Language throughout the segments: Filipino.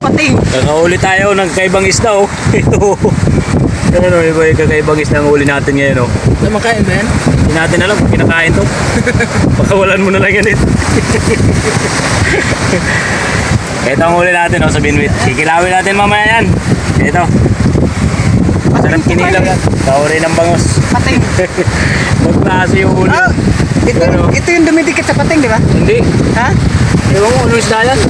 Pating. Nakahuli tayo ng kaibang isda oh. Ito. Ano, iba yung kakaibang isda ang huli natin ngayon oh. Namakain ba yan? Hindi natin alam kung kinakain to. Pakawalan mo na lang yan eh. Ito ang huli natin oh, sa binwit. Kikilawin natin mamaya yan. Ito. Masarap kinilaw yan. Kauri ng bangus. Pating. Magklase yung huli. Ah, ito yung dumidikit sa pating, di ba? Hindi. Ha? Ewan ko, ano isda yan?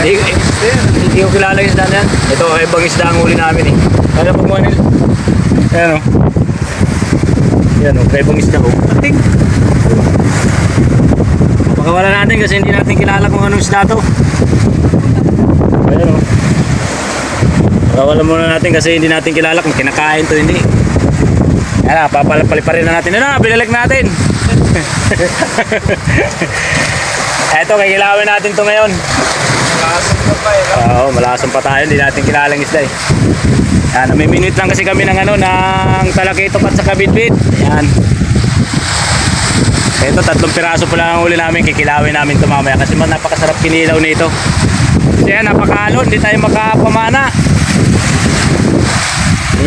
Hindi ko kilala yung isda na yan. Ito, ibang isda ang huli namin eh. Kaya pag nila. Ayan o. Ayan o, kaibang isda o. Pating. Pakawala natin kasi hindi natin kilala kung anong isda to. Ayan o. Pakawala muna natin kasi hindi natin kilala kung kinakain to hindi. Ayan na, papalipaliparin na natin. Ayan na, binalik natin. Eto, kikilawin natin to ngayon. Malasan pa pa eh. Oo, malasan pa tayo, hindi natin kilalang isda eh. Yan, nami-minute lang kasi kami ng ano, ng talakito at sa kabitbit. Yan. Ito, 3 piraso pa lang ang huli namin, kikilawin namin ito mamaya kasi napakasarap kinilaw nito. Kasi yan, napakaalon, hindi tayo makapamana.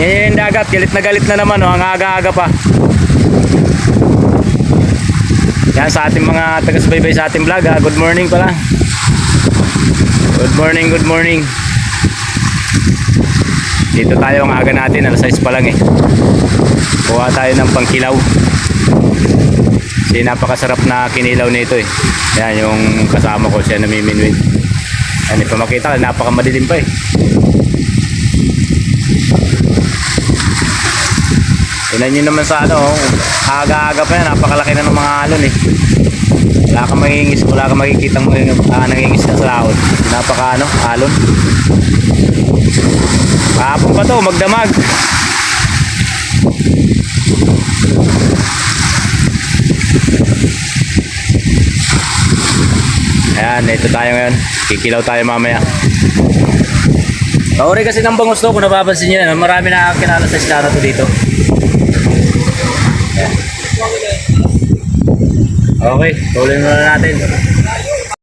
Yan yung dagat, galit na naman, oh, ang aga-aga pa. Yan sa ating mga taga-subaybay sa ating vlog, ha? Good morning pala. Good morning, good morning. Dito tayo ang aga natin, alas 6 pa lang eh. Kuha tayo ng pangkilaw. Kasi napakasarap na kinilaw nito eh. Yan yung kasama ko, siya namiminwin. Yan, ipamakita, napakamadilim pa eh. Tingnan nyo naman sa ano, aga-aga pa yan, napakalaki na ng mga alon eh. Wala kang makikita nangingis na sa laot. Napaka ano, alon. Kahapon pa to, magdamag. Ayan, ito tayo ngayon. Kikilaw tayo mamaya. Kauri kasi ng bangus to, kung napapansin nyo yan, marami na kinala sa isla na to dito. Ayan. Okay, tuloy muna natin.